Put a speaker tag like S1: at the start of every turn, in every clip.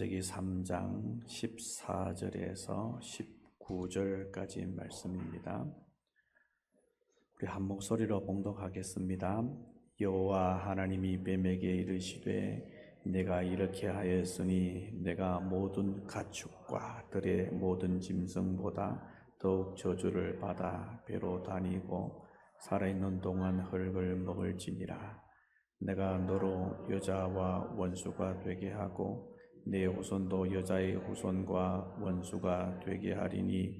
S1: 창세기 3장 14절에서 19절까지 말씀입니다. 우리 한 목소리로 봉독하겠습니다. 여호와 하나님이 뱀에게 이르시되 내가 이렇게 하였으니 내가 모든 가축과 들의 모든 짐승보다 더욱 저주를 받아 배로 다니고 살아있는 동안 흙을 먹을지니라. 내가 너로 여자와 원수가 되게 하고 내 후손도 여자의 후손과 원수가 되게 하리니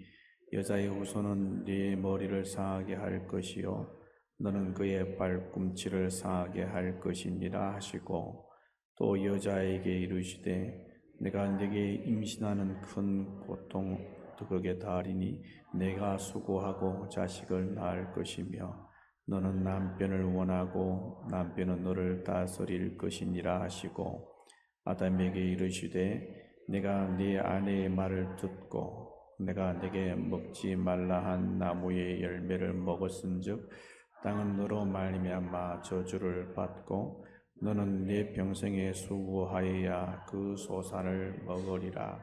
S1: 여자의 후손은 네 머리를 상하게 할 것이요 너는 그의 발꿈치를 상하게 할 것이니라 하시고, 또 여자에게 이르시되 내가 네게 임신하는 큰 고통 극에 달하리니 내가 수고하고 자식을 낳을 것이며 너는 남편을 원하고 남편은 너를 다스릴 것이니라 하시고, 아담에게 이르시되 내가 네 아내의 말을 듣고 내가 네게 먹지 말라 한 나무의 열매를 먹었은즉 땅은 너로 말미암아 저주를 받고 너는 네 평생에 수고하여야 그 소산을 먹으리라.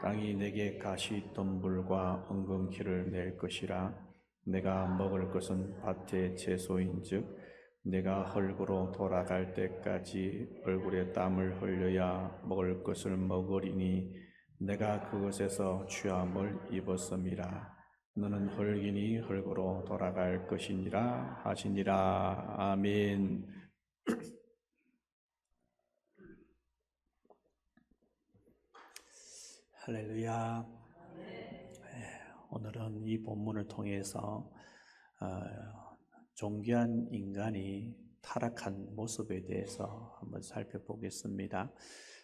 S1: 땅이 내게 가시덤불과 엉겅퀴를 낼 것이라. 내가 먹을 것은 밭의 채소인즉 내가 흙으로 돌아갈 때까지 얼굴에 땀을 흘려야 먹을 것을 먹으리니 내가 그것에서 취함을 입었음이라. 너는 흙이니 흙으로 돌아갈 것이니라 하시니라. 아멘. 할렐루야. 오늘은 이 본문을 통해서 존귀한 인간이 타락한 모습에 대해서 한번 살펴보겠습니다.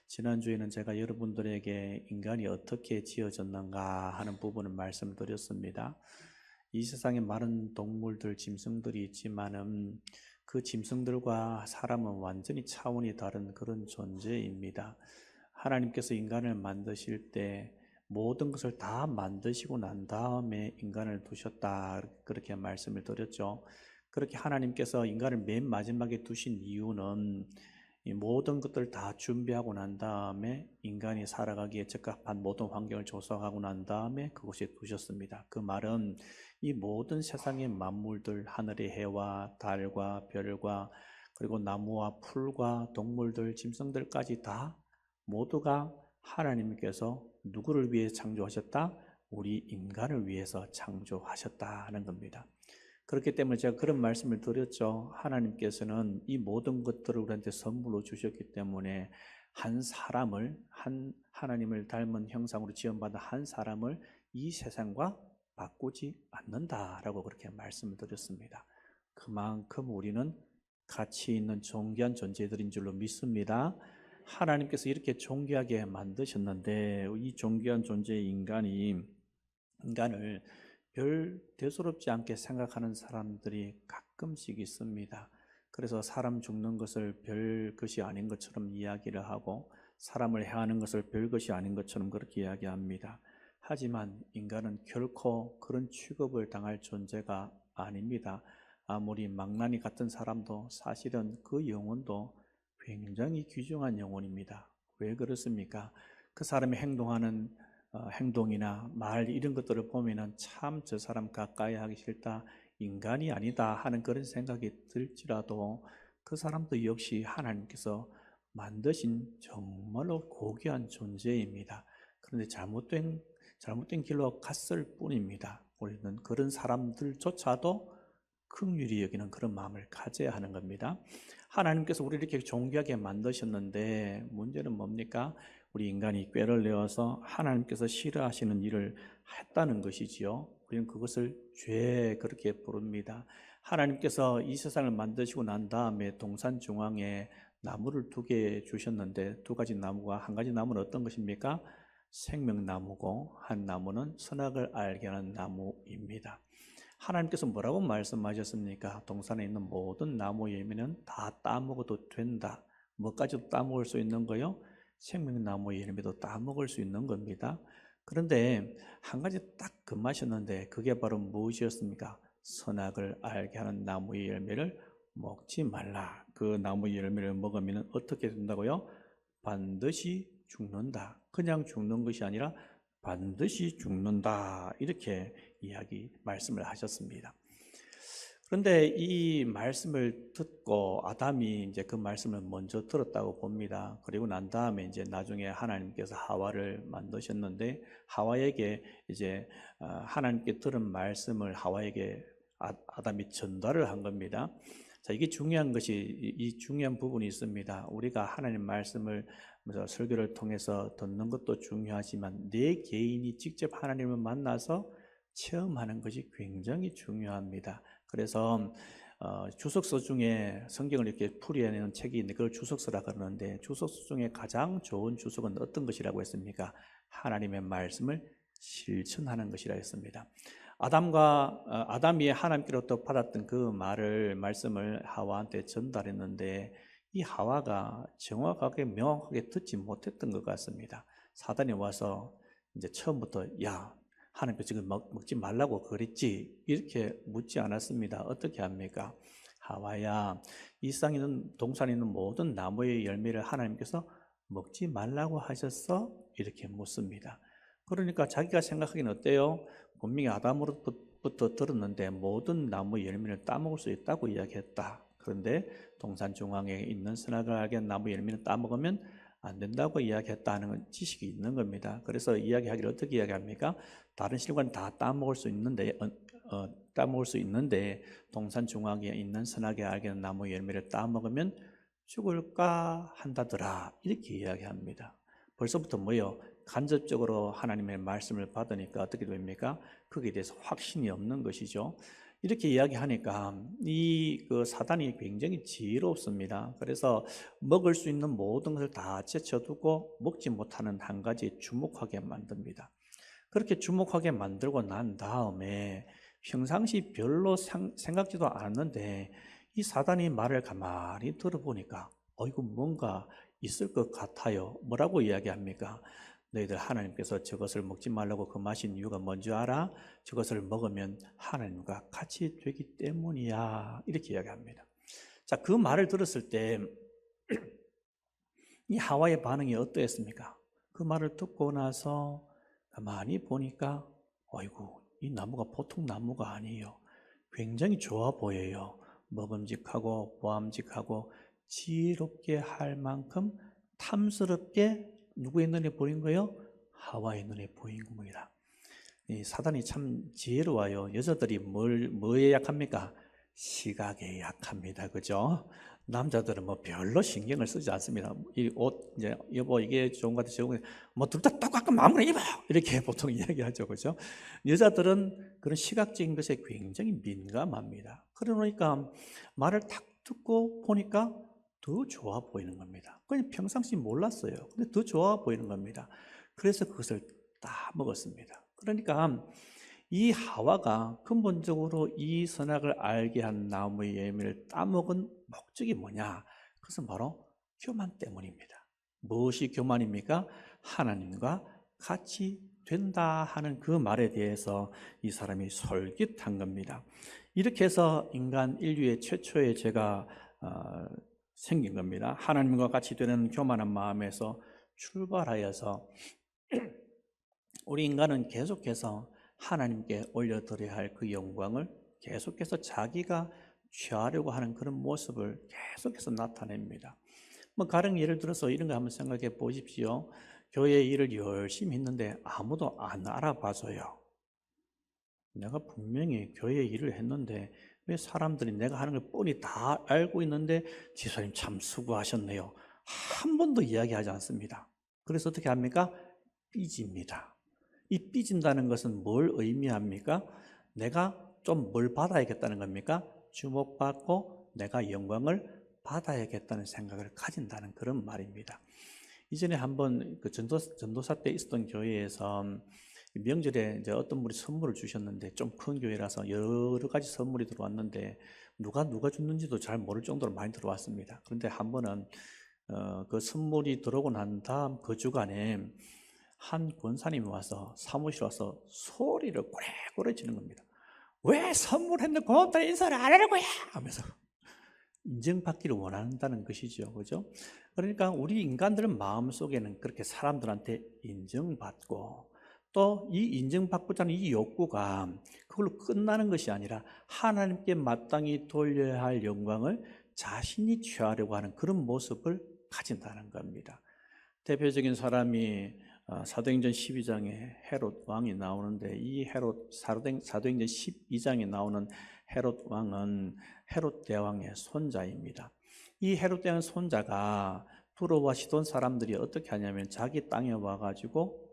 S1: 지난주에는 제가 여러분들에게 인간이 어떻게 지어졌는가 하는 부분을 말씀드렸습니다. 이 세상에 많은 동물들, 짐승들이 있지만은 그 짐승들과 사람은 완전히 차원이 다른 그런 존재입니다. 하나님께서 인간을 만드실 때 모든 것을 다 만드시고 난 다음에 인간을 두셨다, 그렇게 말씀을 드렸죠. 그렇게 하나님께서 인간을 맨 마지막에 두신 이유는 이 모든 것들을 다 준비하고 난 다음에 인간이 살아가기에 적합한 모든 환경을 조성하고 난 다음에 그곳에 두셨습니다. 그 말은 이 모든 세상의 만물들, 하늘의 해와 달과 별과 그리고 나무와 풀과 동물들, 짐승들까지 다 모두가 하나님께서 누구를 위해 창조하셨다? 우리 인간을 위해서 창조하셨다는 겁니다. 그렇기 때문에 제가 그런 말씀을 드렸죠. 하나님께서는 이 모든 것들을 우리한테 선물로 주셨기 때문에 한 사람을, 하나님을 닮은 형상으로 지원받은 한 사람을 이 세상과 바꾸지 않는다라고 그렇게 말씀을 드렸습니다. 그만큼 우리는 가치 있는 존귀한 존재들인 줄로 믿습니다. 하나님께서 이렇게 존귀하게 만드셨는데 이 존귀한 존재의 인간을 별 대수롭지 않게 생각하는 사람들이 가끔씩 있습니다. 그래서 사람 죽는 것을 별 것이 아닌 것처럼 이야기를 하고 사람을 해하는 것을 별 것이 아닌 것처럼 그렇게 이야기합니다. 하지만 인간은 결코 그런 취급을 당할 존재가 아닙니다. 아무리 망나니 같은 사람도 사실은 그 영혼도 굉장히 귀중한 영혼입니다. 왜 그렇습니까? 그 사람이 행동하는 행동이나 말 이런 것들을 보면은 참 저 사람 가까이 하기 싫다, 인간이 아니다 하는 그런 생각이 들지라도 그 사람도 역시 하나님께서 만드신 정말로 고귀한 존재입니다. 그런데 잘못된 길로 갔을 뿐입니다. 우리는 그런 사람들조차도 긍휼히 여기는 그런 마음을 가져야 하는 겁니다. 하나님께서 우리를 이렇게 존귀하게 만드셨는데 문제는 뭡니까? 우리 인간이 꾀를 내어서 하나님께서 싫어하시는 일을 했다는 것이지요. 우리는 그것을 죄 그렇게 부릅니다. 하나님께서 이 세상을 만드시고 난 다음에 동산 중앙에 나무를 2개 주셨는데 2가지 나무가, 한 가지 나무는 어떤 것입니까? 생명나무고 한 나무는 선악을 알게 하는 나무입니다. 하나님께서 뭐라고 말씀하셨습니까? 동산에 있는 모든 나무 열매는 다 따먹어도 된다. 뭐까지도 따먹을 수 있는 거요? 생명나무 열매도 따먹을 수 있는 겁니다. 그런데 한 가지 딱 금하셨는데 그게 바로 무엇이었습니까? 선악을 알게 하는 나무의 열매를 먹지 말라. 그 나무 열매를 먹으면 어떻게 된다고요? 반드시 죽는다. 그냥 죽는 것이 아니라 반드시 죽는다. 이렇게 말씀을 하셨습니다. 그런데 이 말씀을 듣고 아담이 이제 그 말씀을 먼저 들었다고 봅니다. 그리고 난 다음에 이제 나중에 하나님께서 하와를 만드셨는데 하와에게 이제 하나님께 들은 말씀을 하와에게 아담이 전달을 한 겁니다. 자, 이게 중요한 것이 이 중요한 부분이 있습니다. 우리가 하나님 말씀을 설교를 통해서 듣는 것도 중요하지만 내 개인이 직접 하나님을 만나서 체험하는 것이 굉장히 중요합니다. 그래서 주석서 중에 성경을 이렇게 풀이해내는 책이 있는데 그걸 주석서라 그러는데 주석서 중에 가장 좋은 주석은 어떤 것이라고 했습니까? 하나님의 말씀을 실천하는 것이라 했습니다. 아담이 하나님께로부터 받았던 그 말씀을 하와한테 전달했는데 이 하와가 정확하게 명확하게 듣지 못했던 것 같습니다. 사단이 와서 이제 처음부터 야, 하나님께서 지금 먹지 말라고 그랬지? 이렇게 묻지 않았습니다. 어떻게 합니까? 하와야, 이 땅에 있는 동산에 있는 모든 나무의 열매를 하나님께서 먹지 말라고 하셨어? 이렇게 묻습니다. 그러니까 자기가 생각하기는 어때요? 분명히 아담으로부터 들었는데 모든 나무 열매를 따먹을 수 있다고 이야기했다. 그런데 동산 중앙에 있는 선악을 알게 한 나무 열매를 따먹으면 안 된다고 이야기했다는 지식이 있는 겁니다. 그래서 이야기하기를 어떻게 이야기합니까? 다른 실과는 다 따먹을 수 있는데 동산 중앙에 있는 선악을 알게 하는 나무 열매를 따먹으면 죽을까 한다더라. 이렇게 이야기합니다. 벌써부터 뭐예요? 간접적으로 하나님의 말씀을 받으니까 어떻게 됩니까? 거기에 대해서 확신이 없는 것이죠. 이렇게 이야기하니까 그 사단이 굉장히 지혜롭습니다. 그래서 먹을 수 있는 모든 것을 다 제쳐두고 먹지 못하는 한 가지에 주목하게 만듭니다. 그렇게 주목하게 만들고 난 다음에 평상시 별로 생각지도 않았는데 이 사단이 말을 가만히 들어보니까 이거 뭔가 있을 것 같아요. 뭐라고 이야기합니까? 너희들 하나님께서 저것을 먹지 말라고 금하신 이유가 뭔지 알아? 저것을 먹으면 하나님과 같이 되기 때문이야. 이렇게 이야기합니다. 자, 그 말을 들었을 때 이 하와의 반응이 어떠했습니까? 그 말을 듣고 나서 가만히 보니까 어이구, 이 나무가 보통 나무가 아니에요. 굉장히 좋아 보여요. 먹음직하고 보암직하고 지혜롭게 할 만큼 탐스럽게 누구의 눈에 보인 거예요? 하와의 눈에 보인 겁니다. 이 사단이 참 지혜로워요. 여자들이 뭐에 약합니까? 시각에 약합니다. 그죠? 남자들은 뭐 별로 신경을 쓰지 않습니다. 이 옷, 이제, 여보, 이게 좋은 것 같아, 좋은 것 같아. 뭐, 둘 다 똑같고 마음대로 입어! 이렇게 보통 이야기하죠. 그죠? 여자들은 그런 시각적인 것에 굉장히 민감합니다. 그러니까 말을 딱 듣고 보니까 더 좋아 보이는 겁니다. 그냥 평상시 몰랐어요. 근데 더 좋아 보이는 겁니다. 그래서 그것을 다 먹었습니다. 그러니까 이 하와가 근본적으로 이 선악을 알게 한 나무의 열매를 따먹은 목적이 뭐냐? 그것은 바로 교만 때문입니다. 무엇이 교만입니까? 하나님과 같이 된다 하는 그 말에 대해서 이 사람이 솔깃한 겁니다. 이렇게 해서 인류의 최초의 죄가 생긴 겁니다. 하나님과 같이 되는 교만한 마음에서 출발하여서 우리 인간은 계속해서 하나님께 올려드려야 할 그 영광을 계속해서 자기가 취하려고 하는 그런 모습을 계속해서 나타냅니다. 뭐 가령 예를 들어서 이런 거 한번 생각해 보십시오. 교회 일을 열심히 했는데 아무도 안 알아봐줘요. 내가 분명히 교회 일을 했는데 왜 사람들이 내가 하는 걸 뻔히 다 알고 있는데 지사님 참 수고하셨네요. 한 번도 이야기하지 않습니다. 그래서 어떻게 합니까? 삐집니다. 이 삐진다는 것은 뭘 의미합니까? 내가 좀 뭘 받아야겠다는 겁니까? 주목받고 내가 영광을 받아야겠다는 생각을 가진다는 그런 말입니다. 이전에 한번 그 전도사 때 있었던 교회에서 명절에 이제 어떤 분이 선물을 주셨는데 좀 큰 교회라서 여러 가지 선물이 들어왔는데 누가 줬는지도 잘 모를 정도로 많이 들어왔습니다. 그런데 한 번은 그 선물이 들어오고 난 다음 그 주간에 한 권사님이 와서 사무실에 와서 소리를 꼬레꼬레 지는 겁니다. 왜 선물했는데 고맙다 인사를 안 하는 거야? 하면서 인정받기를 원한다는 것이죠. 그죠? 그러니까 우리 인간들은 마음속에는 그렇게 사람들한테 인정받고 또 이 인정받고자 하는 이 욕구가 그걸로 끝나는 것이 아니라 하나님께 마땅히 돌려야 할 영광을 자신이 취하려고 하는 그런 모습을 가진다는 겁니다. 대표적인 사람이 사도행전 12장에 헤롯 왕이 나오는데 이 헤롯 사도행전 12장에 나오는 헤롯 왕은 헤롯 대왕의 손자입니다. 이 헤롯 대왕 손자가 두로와 시돈 사람들이 어떻게 하냐면 자기 땅에 와가지고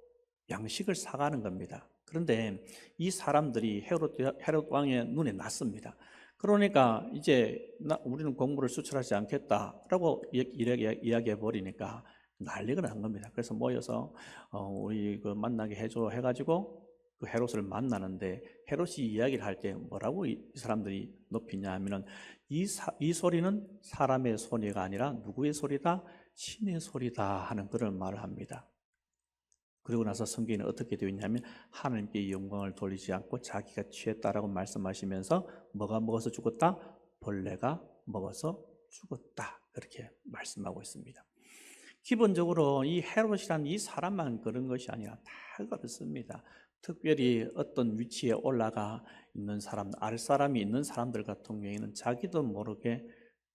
S1: 양식을 사가는 겁니다. 그런데 이 사람들이 헤롯 왕의 눈에 났습니다. 그러니까 이제 우리는 곡물을 수출하지 않겠다라고 이야기해 버리니까 난리가 난 겁니다. 그래서 모여서 우리 그 만나게 해줘 해가지고 그 헤롯을 만나는데 헤롯이 이야기를 할 때 뭐라고 이 사람들이 높이냐 하면은 이 소리는 사람의 소리가 아니라 누구의 소리다? 신의 소리다 하는 그런 말을 합니다. 그리고 나서 성경에는 어떻게 되어 있냐면 하나님께 영광을 돌리지 않고 자기가 취했다라고 말씀하시면서 뭐가 먹어서 죽었다? 벌레가 먹어서 죽었다. 그렇게 말씀하고 있습니다. 기본적으로 이 헤롯이란 이 사람만 그런 것이 아니라 다 그렇습니다. 특별히 어떤 위치에 올라가 있는 사람, 아랫사람이 있는 사람들 같은 경우에는 자기도 모르게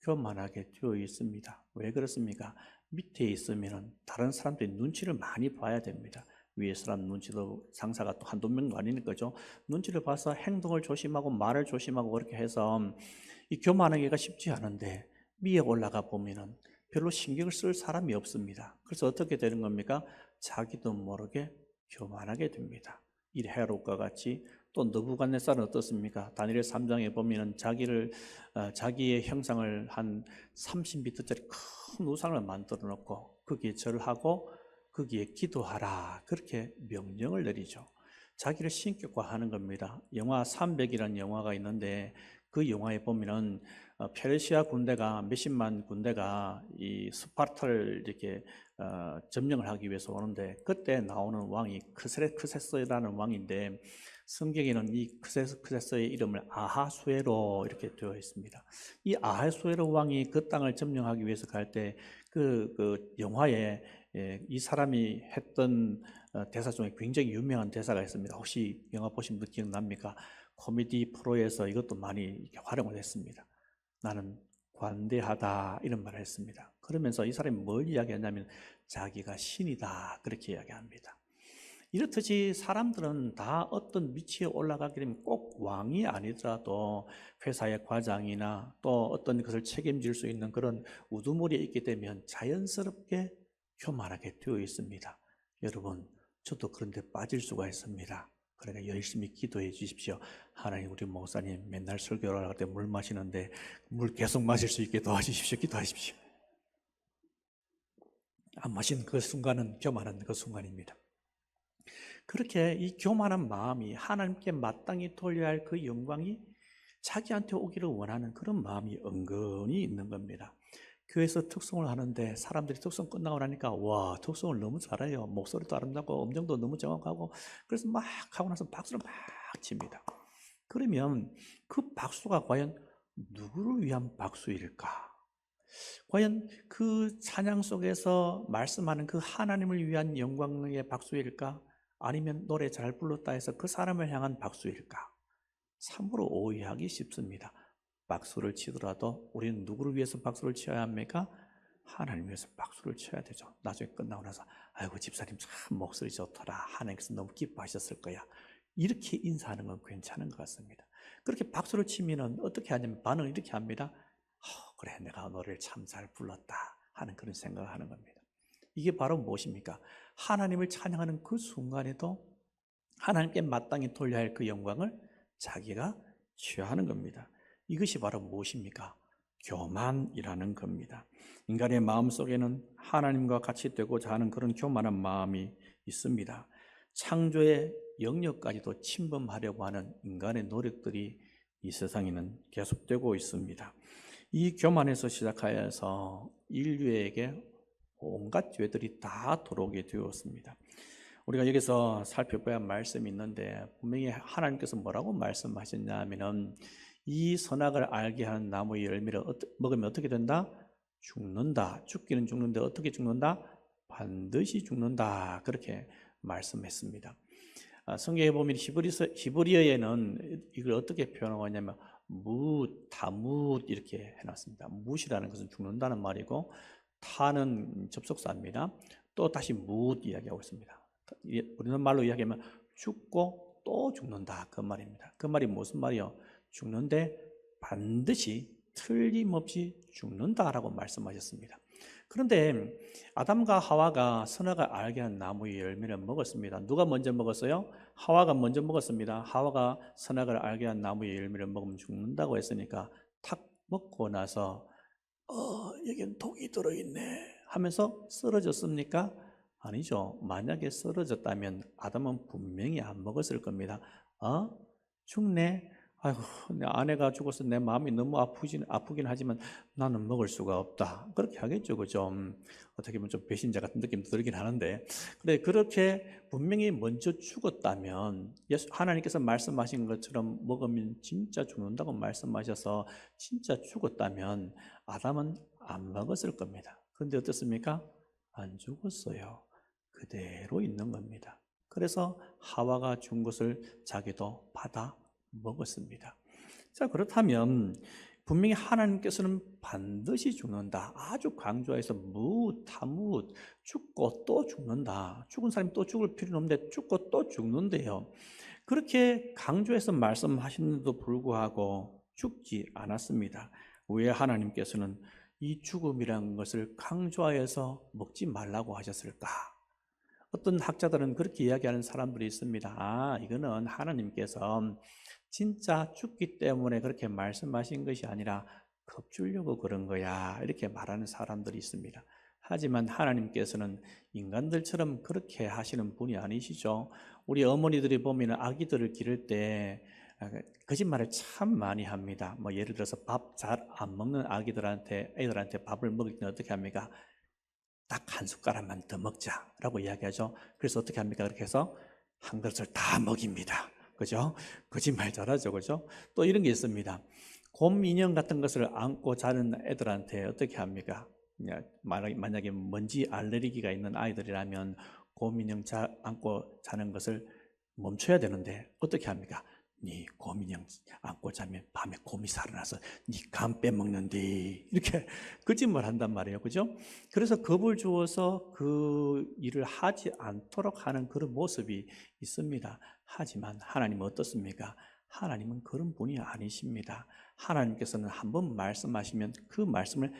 S1: 교만하게 되어 있습니다. 왜 그렇습니까? 밑에 있으면 다른 사람들이 눈치를 많이 봐야 됩니다. 위에 사람 눈치도 상사가 또 한두 명도 아니니까죠. 눈치를 봐서 행동을 조심하고 말을 조심하고 그렇게 해서 이 교만하기가 쉽지 않은데 위에 올라가 보면은 별로 신경을 쓸 사람이 없습니다. 그래서 어떻게 되는 겁니까? 자기도 모르게 교만하게 됩니다. 이 헤롯과 같이 또 느부갓네살은 어떻습니까? 다니엘 3장에 보면은 자기의 형상을 한 30m짜리 큰 우상을 만들어 놓고 거기에 절을 하고 거기에 기도하라 그렇게 명령을 내리죠. 자기를 신격화하는 겁니다. 영화 300이라는 영화가 있는데 그 영화에 보면은 페르시아 군대가 몇십만 군대가 이 스파르타를 이렇게 점령을 하기 위해서 오는데 그때 나오는 왕이 크세스라는 왕인데 성경에는 이 크세스의 이름을 아하수에로 이렇게 되어 있습니다. 이 아하수에로 왕이 그 땅을 점령하기 위해서 갈 때 그 영화에 이 사람이 했던 대사 중에 굉장히 유명한 대사가 있습니다. 혹시 영화 보신 분 기억납니까? 코미디 프로에서 이것도 많이 활용을 했습니다. 나는 관대하다 이런 말을 했습니다. 그러면서 이 사람이 뭘 이야기하냐면 자기가 신이다 그렇게 이야기합니다. 이렇듯이 사람들은 다 어떤 위치에 올라가게 되면 꼭 왕이 아니더라도 회사의 과장이나 또 어떤 것을 책임질 수 있는 그런 우두머리에 있게 되면 자연스럽게 교만하게 되어 있습니다. 여러분, 저도 그런데 빠질 수가 있습니다. 그러니까 열심히 기도해 주십시오. 하나님, 우리 목사님 맨날 설교를 할 때 물 마시는데 물 계속 마실 수 있게 도와주십시오. 기도하십시오. 안 마시는 그 순간은 교만한 그 순간입니다. 그렇게 이 교만한 마음이 하나님께 마땅히 돌려야 할 그 영광이 자기한테 오기를 원하는 그런 마음이 은근히 있는 겁니다. 교회에서 특송을 하는데 사람들이 특송 끝나고 나니까 와, 특송을 너무 잘해요. 목소리도 아름답고 음정도 너무 정확하고 그래서 막 하고 나서 박수를 막 칩니다. 그러면 그 박수가 과연 누구를 위한 박수일까? 과연 그 찬양 속에서 말씀하는 그 하나님을 위한 영광의 박수일까? 아니면 노래 잘 불렀다 해서 그 사람을 향한 박수일까? 참으로 오해하기 쉽습니다. 박수를 치더라도 우리는 누구를 위해서 박수를 쳐야 합니까? 하나님 위해서 박수를 쳐야 되죠. 나중에 끝나고 나서 아이고 집사님 참 목소리 좋더라. 하나님께서 너무 기뻐하셨을 거야. 이렇게 인사하는 건 괜찮은 것 같습니다. 그렇게 박수를 치면은 어떻게 하냐면 반응을 이렇게 합니다. 그래 내가 노래를 참 잘 불렀다 하는 그런 생각을 하는 겁니다. 이게 바로 무엇입니까? 하나님을 찬양하는 그 순간에도 하나님께 마땅히 돌려야 할 그 영광을 자기가 취하는 겁니다. 이것이 바로 무엇입니까? 교만이라는 겁니다. 인간의 마음속에는 하나님과 같이 되고자 하는 그런 교만한 마음이 있습니다. 창조의 영역까지도 침범하려고 하는 인간의 노력들이 이 세상에는 계속되고 있습니다. 이 교만에서 시작하여서 인류에게 온갖 죄들이 다 들어오게 되었습니다. 우리가 여기서 살펴봐야 할 말씀이 있는데 분명히 하나님께서 뭐라고 말씀하셨냐 하면은 이 선악을 알게 하는 나무의 열매를 먹으면 어떻게 된다? 죽는다. 죽기는 죽는데 어떻게 죽는다? 반드시 죽는다. 그렇게 말씀했습니다. 성경에 보면 히브리어에는 이걸 어떻게 표현하고 있냐면 타뭇 이렇게 해놨습니다. 뭇이라는 것은 죽는다는 말이고 타는 접속사입니다. 또 다시 뭇 이야기하고 있습니다. 우리는 말로 이야기하면 죽고 또 죽는다 그 말입니다. 그 말이 무슨 말이요? 죽는데 반드시 틀림없이 죽는다라고 말씀하셨습니다. 그런데 아담과 하와가 선악을 알게 한 나무의 열매를 먹었습니다. 누가 먼저 먹었어요? 하와가 먼저 먹었습니다. 하와가 선악을 알게 한 나무의 열매를 먹으면 죽는다고 했으니까 탁 먹고 나서 여기는 독이 들어있네 하면서 쓰러졌습니까? 아니죠. 만약에 쓰러졌다면 아담은 분명히 안 먹었을 겁니다. 죽네? 아이고, 내 아내가 죽어서 내 마음이 너무 아프긴 하지만 나는 먹을 수가 없다. 그렇게 하겠죠. 그죠? 어떻게 보면 좀 배신자 같은 느낌도 들긴 하는데. 그래, 그렇게 분명히 먼저 죽었다면, 하나님께서 말씀하신 것처럼 먹으면 진짜 죽는다고 말씀하셔서 진짜 죽었다면 아담은 안 먹었을 겁니다. 그런데 어떻습니까? 안 죽었어요. 그대로 있는 겁니다. 그래서 하와가 준 것을 자기도 받아 먹었습니다. 자, 그렇다면 분명히 하나님께서는 반드시 죽는다. 아주 강조해서 타뭇 죽고 또 죽는다. 죽은 사람이 또 죽을 필요는 없는데 죽고 또 죽는데요. 그렇게 강조해서 말씀하시는데도 불구하고 죽지 않았습니다. 왜 하나님께서는 이 죽음이라는 것을 강조하여서 먹지 말라고 하셨을까? 어떤 학자들은 그렇게 이야기하는 사람들이 있습니다. 이거는 하나님께서 진짜 죽기 때문에 그렇게 말씀하신 것이 아니라 겁주려고 그런 거야. 이렇게 말하는 사람들이 있습니다. 하지만 하나님께서는 인간들처럼 그렇게 하시는 분이 아니시죠. 우리 어머니들이 보면 아기들을 기를 때 거짓말을 참 많이 합니다. 예를 들어서 밥 잘 안 먹는 애들한테 밥을 먹을 때는 어떻게 합니까? 딱 한 숟가락만 더 먹자라고 이야기하죠. 그래서 어떻게 합니까? 그렇게 해서 한 그릇을 다 먹입니다. 그죠? 거짓말 잘하죠. 그죠? 또 이런 게 있습니다. 곰 인형 같은 것을 안고 자는 애들한테 어떻게 합니까? 만약에 먼지 알레르기가 있는 아이들이라면 곰 인형 안고 자는 것을 멈춰야 되는데 어떻게 합니까? 네 곰 인형 안고 자면 밤에 곰이 살아나서 네 간 빼먹는디 이렇게 거짓말 한단 말이에요. 그죠? 그래서 겁을 주어서 그 일을 하지 않도록 하는 그런 모습이 있습니다. 하지만 하나님은 어떻습니까? 하나님은 그런 분이 아니십니다. 하나님께서는 한번 말씀하시면 그 말씀을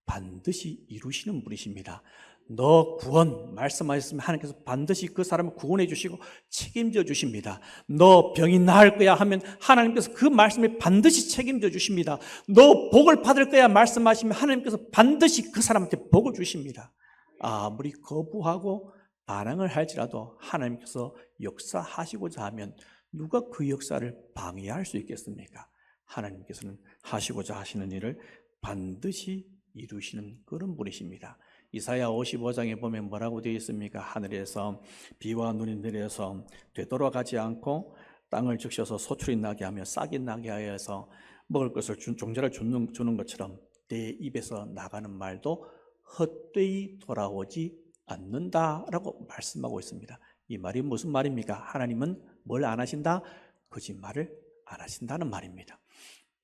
S1: 반드시 이루시는 분이십니다. 너 구원 말씀하셨으면 하나님께서 반드시 그 사람을 구원해 주시고 책임져 주십니다. 너 병이 나을 거야 하면 하나님께서 그 말씀을 반드시 책임져 주십니다. 너 복을 받을 거야 말씀하시면 하나님께서 반드시 그 사람한테 복을 주십니다. 아무리 거부하고 반항을 할지라도 하나님께서 역사하시고자 하면 누가 그 역사를 방해할 수 있겠습니까? 하나님께서는 하시고자 하시는 일을 반드시 이루시는 그런 분이십니다. 이사야 55장에 보면 뭐라고 되어 있습니까? 하늘에서 비와 눈이 내려서 되돌아가지 않고 땅을 적셔서 소출이 나게 하며 싹이 나게 하여서 먹을 것을 종자를 주는 것처럼 내 입에서 나가는 말도 헛되이 돌아오지 않는다라고 말씀하고 있습니다. 이 말이 무슨 말입니까? 하나님은 뭘 안 하신다? 거짓말을 안 하신다는 말입니다.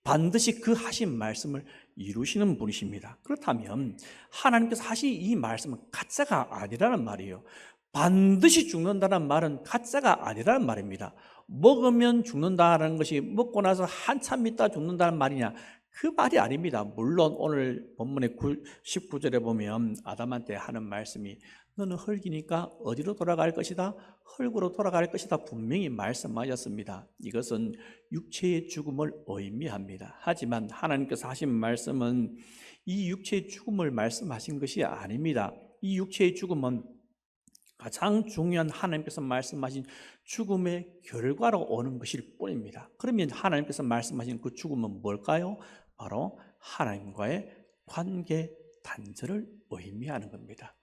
S1: 반드시 그 하신 말씀을 이루시는 분이십니다. 그렇다면 하나님께서 하신 이 말씀은 가짜가 아니라는 말이에요. 반드시 죽는다는 말은 가짜가 아니라는 말입니다. 먹으면 죽는다는 것이 먹고 나서 한참 있다 죽는다는 말이냐? 그 말이 아닙니다. 물론 오늘 본문의 19절에 보면 아담한테 하는 말씀이 너는 흙이니까 어디로 돌아갈 것이다? 흙으로 돌아갈 것이다 분명히 말씀하셨습니다. 이것은 육체의 죽음을 의미합니다. 하지만 하나님께서 하신 말씀은 이 육체의 죽음을 말씀하신 것이 아닙니다. 이 육체의 죽음은 가장 중요한 하나님께서 말씀하신 죽음의 결과로 오는 것일 뿐입니다. 그러면 하나님께서 말씀하신 그 죽음은 뭘까요? 바로 하나님과의 관계 단절을 의미하는 겁니다.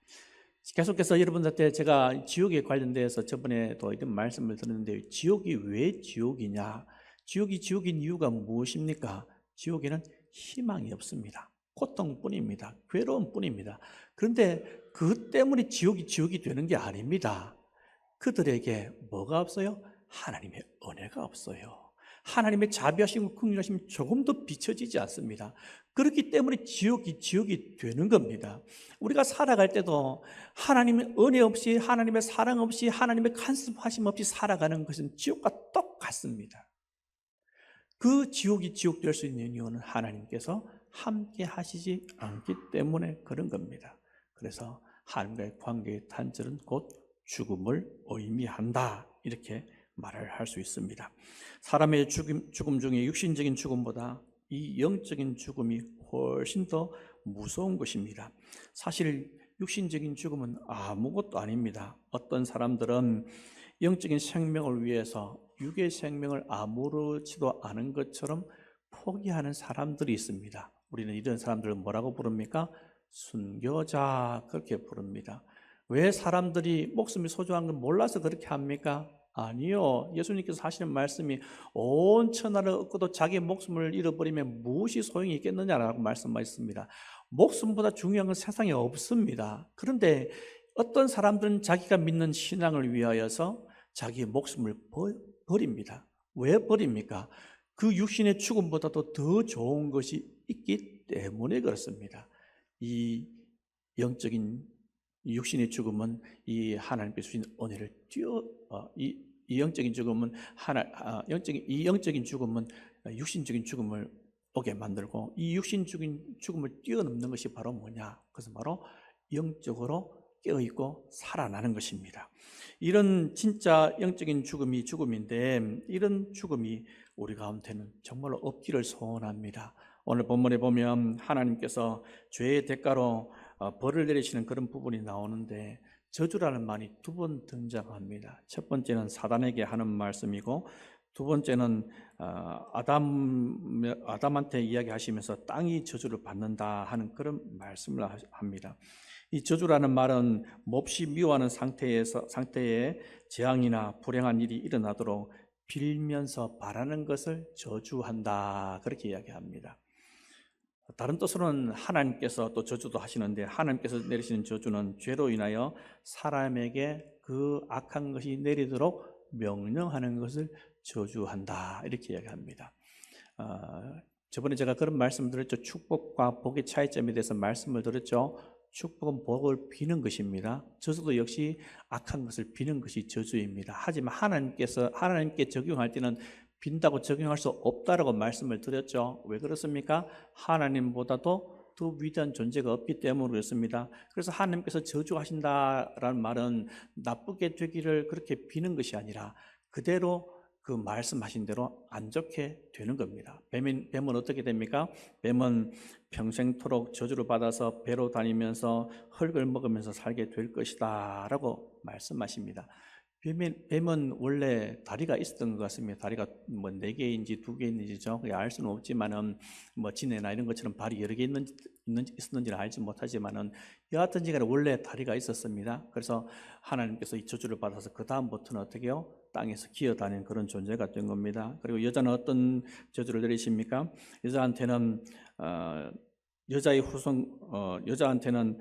S1: 계속해서 여러분들한테 제가 지옥에 관련돼서 저번에도 이런 말씀을 드렸는데 지옥이 왜 지옥이냐? 지옥인 이유가 무엇입니까? 지옥에는 희망이 없습니다. 고통뿐입니다. 괴로움뿐입니다. 그런데 그것 때문에 지옥이 되는 게 아닙니다. 그들에게 뭐가 없어요? 하나님의 은혜가 없어요. 하나님의 자비하심과 긍휼하심이 조금도 비춰지지 않습니다. 그렇기 때문에 지옥이 되는 겁니다. 우리가 살아갈 때도 하나님의 은혜 없이, 하나님의 사랑 없이, 하나님의 간섭하심 없이 살아가는 것은 지옥과 똑같습니다. 그 지옥이 지옥 될 수 있는 이유는 하나님께서 함께 하시지 않기 때문에 그런 겁니다. 그래서 하나님과의 관계의 단절은 곧 죽음을 의미한다, 이렇게 말을 할 수 있습니다. 사람의 죽음 중에 육신적인 죽음보다 이 영적인 죽음이 훨씬 더 무서운 것입니다. 사실 육신적인 죽음은 아무것도 아닙니다. 어떤 사람들은 영적인 생명을 위해서 육의 생명을 아무렇지도 않은 것처럼 포기하는 사람들이 있습니다. 우리는 이런 사람들을 뭐라고 부릅니까? 순교자, 그렇게 부릅니다. 왜 사람들이 목숨이 소중한 걸 몰라서 그렇게 합니까? 아니요. 예수님께서 하시는 말씀이 온 천하를 얻고도 자기 목숨을 잃어버리면 무엇이 소용이 있겠느냐라고 말씀하셨습니다. 목숨보다 중요한 건 세상에 없습니다. 그런데 어떤 사람들은 자기가 믿는 신앙을 위하여서 자기의 목숨을 버립니다. 왜 버립니까? 그 육신의 죽음보다도 더 좋은 것이 있기 때문에 그렇습니다. 이 영적인 육신의 죽음은 이 하나님께서 주신 은혜를 이 영적인 죽음은 영적인 죽음은 육신적인 죽음을 오게 만들고, 이 육신적인 죽음을 뛰어넘는 것이 바로 뭐냐? 그것은 바로 영적으로 깨어있고 살아나는 것입니다. 이런 진짜 영적인 죽음이 죽음인데, 이런 죽음이 우리 가운데는 정말로 없기를 소원합니다. 오늘 본문에 보면 하나님께서 죄의 대가로 벌을 내리시는 그런 부분이 나오는데, 저주라는 말이 두 번 등장합니다. 첫 번째는 사단에게 하는 말씀이고, 두 번째는 아담한테 이야기하시면서 땅이 저주를 받는다 하는 그런 말씀을 합니다. 이 저주라는 말은 몹시 미워하는 상태에 재앙이나 불행한 일이 일어나도록 빌면서 바라는 것을 저주한다, 그렇게 이야기합니다. 다른 뜻으로는 하나님께서 또 저주도 하시는데, 하나님께서 내리시는 저주는 죄로 인하여 사람에게 그 악한 것이 내리도록 명령하는 것을 저주한다, 이렇게 이야기합니다. 저번에 제가 그런 말씀을 드렸죠. 축복과 복의 차이점에 대해서 말씀을 드렸죠. 축복은 복을 비는 것입니다. 저주도 역시 악한 것을 비는 것이 저주입니다. 하지만 하나님께 적용할 때는 빈다고 적용할 수 없다라고 말씀을 드렸죠. 왜 그렇습니까? 하나님보다도 더 위대한 존재가 없기 때문에 그렇습니다. 그래서 하나님께서 저주하신다라는 말은 나쁘게 되기를 그렇게 비는 것이 아니라 그대로 그 말씀하신 대로 안 좋게 되는 겁니다. 뱀은 어떻게 됩니까? 뱀은 평생토록 저주를 받아서 배로 다니면서 흙을 먹으면서 살게 될 것이다 라고 말씀하십니다. 뱀은 원래 다리가 있었던 것 같습니다. 다리가 뭐 4개인지 2개인지죠. 알 수는 없지만은 뭐 지네나 이런 것처럼 발이 여러 개 있었는지는 알지 못하지만은 여하튼지 간에 원래 다리가 있었습니다. 그래서 하나님께서 이 저주를 받아서 그 다음부터는 어떻게 해요? 땅에서 기어다니는 그런 존재가 된 겁니다. 그리고 여자는 어떤 저주를 내리십니까? 여자한테는 여자한테는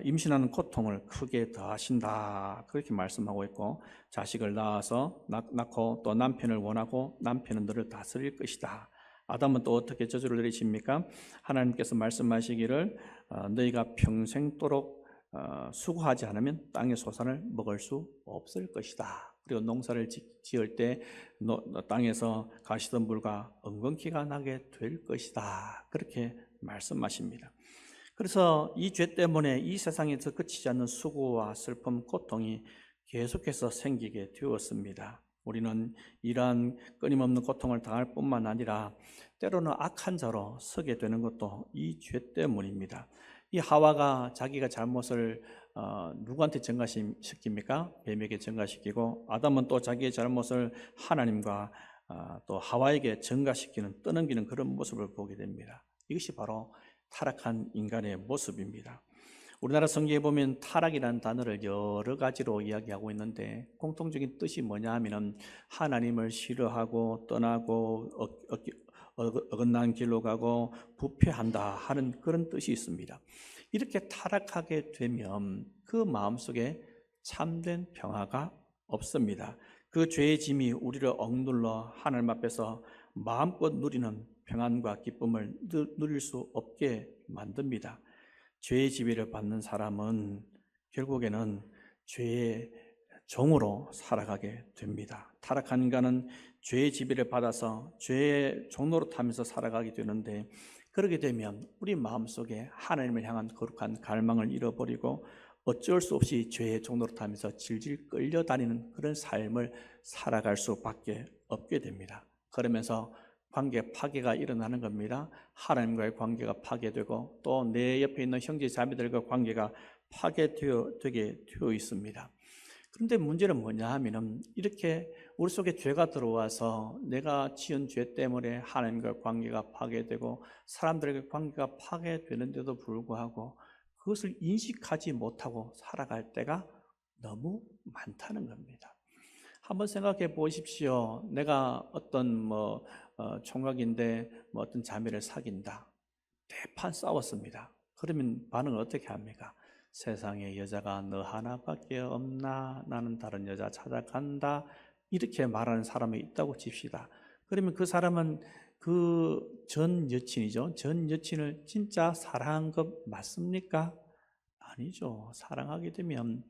S1: 임신하는 고통을 크게 더하신다, 그렇게 말씀하고 있고, 자식을 낳고 또 남편을 원하고 남편은 너를 다스릴 것이다. 아담은 또 어떻게 저주를 내리십니까? 하나님께서 말씀하시기를 너희가 평생도록 수고하지 않으면 땅의 소산을 먹을 수 없을 것이다. 그리고 농사를 지을 때 땅에서 가시덤불과 엉겅퀴가 나게 될 것이다, 그렇게 말씀하십니다. 그래서 이 죄 때문에 이 세상에서 그치지 않는 수고와 슬픔, 고통이 계속해서 생기게 되었습니다. 우리는 이러한 끊임없는 고통을 당할 뿐만 아니라 때로는 악한 자로 서게 되는 것도 이 죄 때문입니다. 이 하와가 자기가 잘못을 누구한테 전가시킵니까? 뱀에게 전가시키고, 아담은 또 자기의 잘못을 하나님과 또 하와에게 전가시키는, 떠넘기는 그런 모습을 보게 됩니다. 이것이 바로 타락한 인간의 모습입니다. 우리나라 성경에 보면 타락이라는 단어를 여러 가지로 이야기하고 있는데 공통적인 뜻이 뭐냐 하면은 하나님을 싫어하고 떠나고 어긋난 길로 가고 부패한다 하는 그런 뜻이 있습니다. 이렇게 타락하게 되면 그 마음속에 참된 평화가 없습니다. 그 죄의 짐이 우리를 억눌러 하나님 앞에서 마음껏 누리는 평안과 기쁨을 누릴 수 없게 만듭니다. 죄의 지배를 받는 사람은 결국에는 죄의 종으로 살아가게 됩니다. 타락한 인간은 죄의 지배를 받아서 죄의 종로로 타면서 살아가게 되는데, 그렇게 되면 우리 마음속에 하나님을 향한 거룩한 갈망을 잃어버리고 어쩔 수 없이 죄의 종로로 타면서 질질 끌려다니는 그런 삶을 살아갈 수밖에 없게 됩니다. 그러면서 관계 파괴가 일어나는 겁니다. 하나님과의 관계가 파괴되고 또 내 옆에 있는 형제 자매들과 관계가 파괴되게 되어 있습니다. 그런데 문제는 뭐냐 하면은 이렇게 우리 속에 죄가 들어와서 내가 지은 죄 때문에 하나님과 관계가 파괴되고 사람들에게 관계가 파괴되는데도 불구하고 그것을 인식하지 못하고 살아갈 때가 너무 많다는 겁니다. 한번 생각해 보십시오. 내가 어떤 총각인데 어떤 자매를 사귄다. 대판 싸웠습니다. 그러면 반응을 어떻게 합니까? 세상에 여자가 너 하나밖에 없나? 나는 다른 여자 찾아간다. 이렇게 말하는 사람이 있다고 칩시다. 그러면 그 사람은 그 전 여친이죠. 전 여친을 진짜 사랑한 것 맞습니까? 아니죠. 사랑하게 되면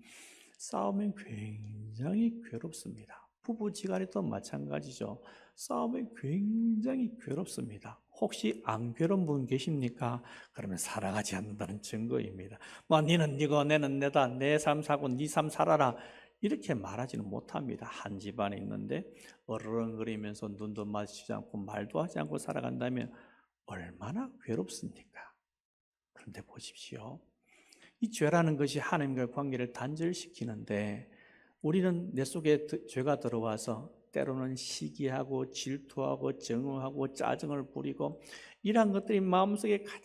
S1: 싸우면 굉장히 괴롭습니다. 부부지간에도 마찬가지죠. 싸움이 굉장히 괴롭습니다. 혹시 안 괴로운 분 계십니까? 그러면 사랑하지 않는다는 증거입니다. 니는 니고 내는 내다, 내 삶 사고 네 삶 살아라, 이렇게 말하지는 못합니다. 한 집안에 있는데 어르렁거리면서 눈도 마주치지 않고 말도 하지 않고 살아간다면 얼마나 괴롭습니까? 그런데 보십시오. 이 죄라는 것이 하나님과의 관계를 단절시키는데 우리는 내 속에 죄가 들어와서 때로는 시기하고 질투하고 정오하고 짜증을 부리고 이러한 것들이 마음속에 가득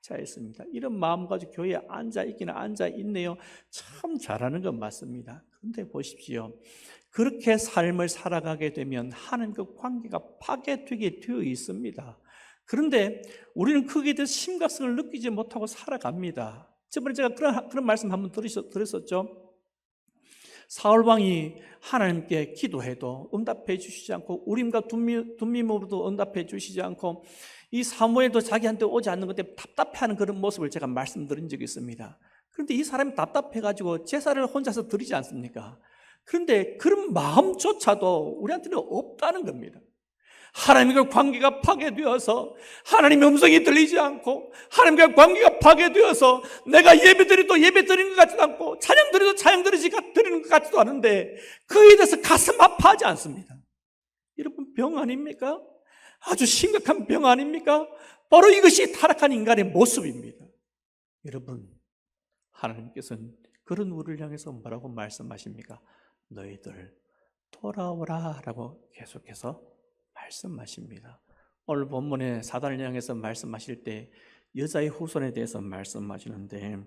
S1: 차 있습니다. 이런 마음 가지고 교회에 앉아있기는 앉아있네요. 참 잘하는 건 맞습니다. 그런데 보십시오. 그렇게 삶을 살아가게 되면 하나님과 관계가 파괴되게 되어 있습니다. 그런데 우리는 거기에 대해서 심각성을 느끼지 못하고 살아갑니다. 저번에 제가 그런 말씀 한번 들었었죠. 사울왕이 하나님께 기도해도 응답해 주시지 않고 우림과 둠밈으로도 응답해 주시지 않고 이 사무엘도 자기한테 오지 않는 것 때문에 답답해하는 그런 모습을 제가 말씀드린 적이 있습니다. 그런데 이 사람이 답답해가지고 제사를 혼자서 드리지 않습니까? 그런데 그런 마음조차도 우리한테는 없다는 겁니다. 하나님과 관계가 파괴되어서 하나님의 음성이 들리지 않고 하나님과 관계가 파괴되어서 내가 예배드려도 예배드리는 것 같지도 않고 찬양드려도 찬양드리는 것 같지도 않은데 그에 대해서 가슴 아파하지 않습니다. 여러분, 병 아닙니까? 아주 심각한 병 아닙니까? 바로 이것이 타락한 인간의 모습입니다. 여러분, 하나님께서는 그런 우리를 향해서 뭐라고 말씀하십니까? 너희들 돌아오라 라고 계속해서 말씀하십니다. 오늘 본문에 사단을 향해서 말씀하실 때 여자의 후손에 대해서 말씀하시는데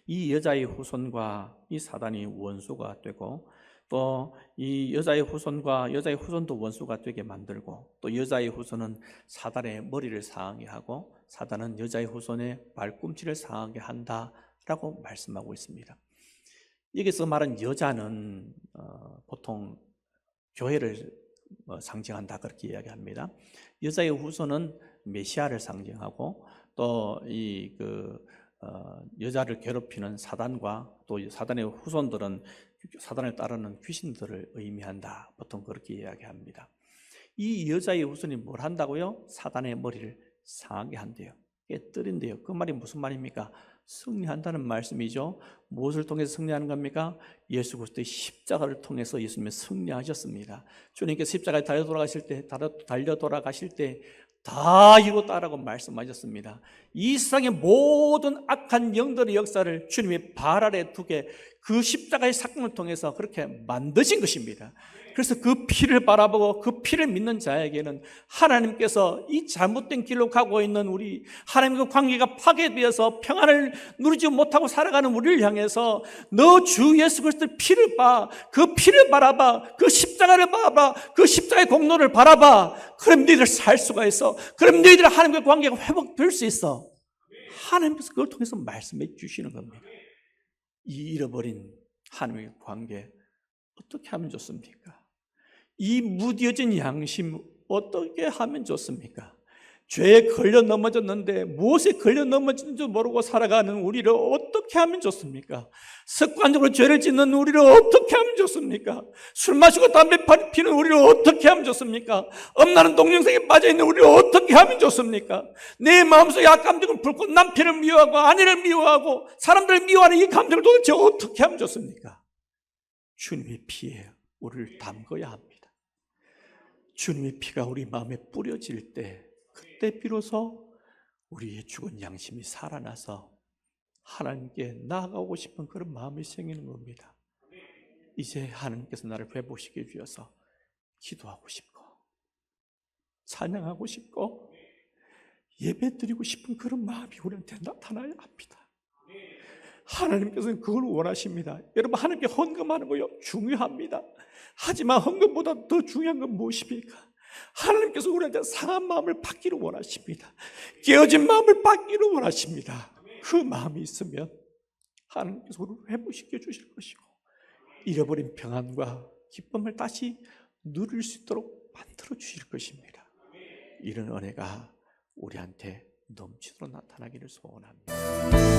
S1: 이 여자의 후손과 이 사단이 원수가 되고 또 이 여자의 후손과 여자의 후손도 원수가 되게 만들고 또 여자의 후손은 사단의 머리를 상하게 하고 사단은 여자의 후손의 발꿈치를 상하게 한다라고 말씀하고 있습니다. 여기서 말한 여자는 보통 교회를 상징한다 그렇게 이야기합니다. 여자의 후손은 메시아를 상징하고 또 여자를 괴롭히는 사단과 또 사단의 후손들은 사단을 따르는 귀신들을 의미한다. 보통 그렇게 이야기합니다. 이 여자의 후손이 뭘 한다고요? 사단의 머리를 상하게 한대요. 깨뜨린대요. 그 말이 무슨 말입니까? 승리한다는 말씀이죠. 무엇을 통해서 승리하는 겁니까? 예수 그리스도의 십자가를 통해서 예수님은 승리하셨습니다. 주님께서 십자가에 달려 돌아가실 때 다 이루었다라고 말씀하셨습니다. 이 세상의 모든 악한 영들의 역사를 주님의 발 아래 두게 그 십자가의 사건을 통해서 그렇게 만드신 것입니다. 그래서 그 피를 바라보고 그 피를 믿는 자에게는 하나님께서 이 잘못된 길로 가고 있는 우리 하나님과 관계가 파괴되어서 평안을 누리지 못하고 살아가는 우리를 향해서 너 주 예수 그리스도의 피를 봐, 그 피를 바라봐, 그 십자가를 바라봐, 그 십자가의 공로를 바라봐. 그럼 너희들 살 수가 있어. 그럼 너희들 하나님과 관계가 회복될 수 있어. 하나님께서 그걸 통해서 말씀해 주시는 겁니다. 이 잃어버린 하나님의 관계 어떻게 하면 좋습니까? 이 무뎌진 양심 어떻게 하면 좋습니까? 죄에 걸려 넘어졌는데 무엇에 걸려 넘어진지 모르고 살아가는 우리를 어떻게 하면 좋습니까? 습관적으로 죄를 짓는 우리를 어떻게 하면 좋습니까? 술 마시고 담배 피는 우리를 어떻게 하면 좋습니까? 엄나는 동영상에 빠져있는 우리를 어떻게 하면 좋습니까? 내 마음속에 악감정을 품고 남편을 미워하고 아내를 미워하고 사람들을 미워하는 이 감정을 도대체 어떻게 하면 좋습니까? 주님의 피에 우리를 담궈야 합니다. 주님의 피가 우리 마음에 뿌려질 때 그때 비로소 우리의 죽은 양심이 살아나서 하나님께 나아가고 싶은 그런 마음이 생기는 겁니다. 이제 하나님께서 나를 회복시켜 주셔서 기도하고 싶고 찬양하고 싶고 예배드리고 싶은 그런 마음이 우리한테 나타나야 합니다. 하나님께서는 그걸 원하십니다. 여러분, 하나님께 헌금하는 거요 중요합니다. 하지만 헌금보다 더 중요한 건 무엇입니까? 하나님께서 우리한테 상한 마음을 받기를 원하십니다. 깨어진 마음을 받기를 원하십니다. 그 마음이 있으면 하나님께서 우리를 회복시켜 주실 것이고 잃어버린 평안과 기쁨을 다시 누릴 수 있도록 만들어 주실 것입니다. 이런 은혜가 우리한테 넘치도록 나타나기를 소원합니다.